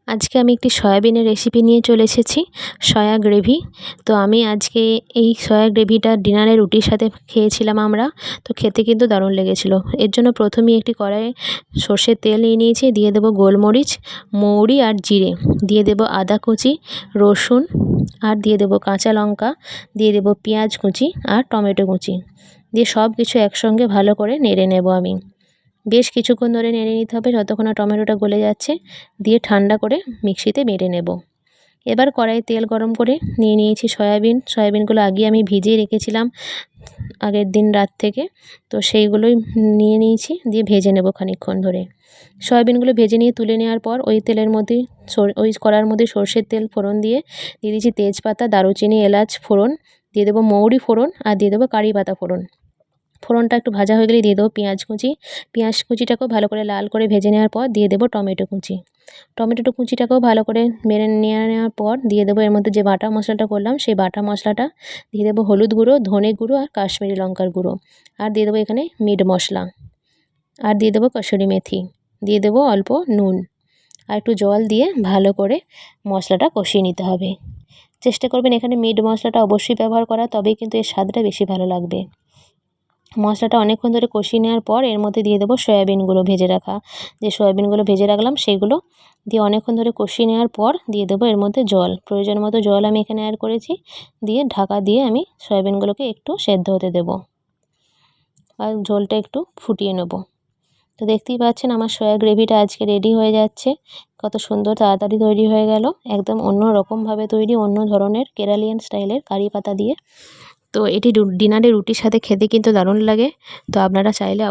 আজকে আমি একটি সয়াবিনের রেসিপি নিয়ে চলে এসেছি, সয়া গ্রেভি। তো আমি আজকে এই সয়া গ্রেভিটা ডিনারে রুটির সাথে খেয়েছিলাম আমরা। তো খেতে কিন্তু দারুণ লেগেছিল। এর জন্য প্রথমেই একটি কড়াইয়ে সর্ষের তেল নিয়ে নিয়েছি, দিয়ে দেবো গোলমরিচ, মৌরি আর জিরে, দিয়ে দেবো আদা কুচি, রসুন, আর দিয়ে দেবো কাঁচা লঙ্কা, দিয়ে দেবো পেঁয়াজ কুচি আর টমেটো কুচি, দিয়ে সব কিছু একসঙ্গে ভালো করে নেড়ে নেব আমি। বেশ কিছুক্ষণ ধরে নেড়ে নিতে হবে যতক্ষণ না টমেটোটা গলে যাচ্ছে, দিয়ে ঠান্ডা করে মিক্সিতে বেটে নেব। এবার কড়াইয়ে তেল গরম করে নিয়ে নিয়েছি সয়াবিনগুলো আগে আমি ভিজিয়ে রেখেছিলাম আগের দিন রাত থেকে। তো সেইগুলোই নিয়ে নিয়েছি, দিয়ে ভেজে নেব খানিকক্ষণ ধরে। সয়াবিনগুলো ভেজে নিয়ে তুলে নেওয়ার পর ওই তেলের মধ্যেই ওই কড়ার মধ্যে সর্ষের তেল ফোড়ন দিয়ে দিয়েছি তেজপাতা, দারুচিনি, এলাচ ফোড়ন, দিয়ে দেবো মৌরি ফোড়ন, আর দিয়ে দেবো কারি পাতা ফোড়ন। ফোড়নটা একটু ভাজা হয়ে গেলে দিয়ে দেবো পেঁয়াজ কুচিটাকেও ভালো করে লাল করে ভেজে নেওয়ার পর দিয়ে দেবো টমেটো কুচিটাকেও ভালো করে নেওয়ার পর দিয়ে দেবো এর মধ্যে যে বাটা মশলাটা করলাম সেই বাটা মশলাটা, দিয়ে দেবো হলুদ গুঁড়ো, ধনে গুঁড়ো আর কাশ্মীরি লঙ্কার গুঁড়ো, আর দিয়ে দেবো এখানে মিট মশলা, আর দিয়ে দেবো কসুরি মেথি, দিয়ে দেবো অল্প নুন, আর একটু জল দিয়ে ভালো করে মশলাটা কষিয়ে নিতে হবে। চেষ্টা করবেন এখানে মিট মশলাটা অবশ্যই ব্যবহার করা, তবেই কিন্তু এর স্বাদটা বেশি ভালো লাগবে। মশলাটা অনেকক্ষণ ধরে কষিয়ে নেওয়ার পর এর মধ্যে দিয়ে দেবো সয়াবিনগুলো ভেজে রাখা, যে সয়াবিনগুলো ভেজে রাখলাম সেগুলো দিয়ে অনেকক্ষণ ধরে কষিয়ে নেওয়ার পর দিয়ে দেবো এর মধ্যে জল, প্রয়োজন মতো জল আমি এখানে অ্যাড করেছি, দিয়ে ঢাকা দিয়ে আমি সয়াবিনগুলোকে একটু সেদ্ধ হতে দেবো আর ঝোলটা একটু ফুটিয়ে নেব। তো দেখতেই পাচ্ছেন আমার সয়া গ্রেভিটা আজকে রেডি হয়ে যাচ্ছে। কত সুন্দর তাড়াতাড়ি তৈরি হয়ে গেল, একদম অন্য রকমভাবে তৈরি, অন্য ধরনের কেরালিয়ান স্টাইলের কারি পাতা দিয়ে। তো এটি ডিনারে রুটির সাথে খেতে কিন্তু দারুণ লাগে। তো আপনারা চাইলে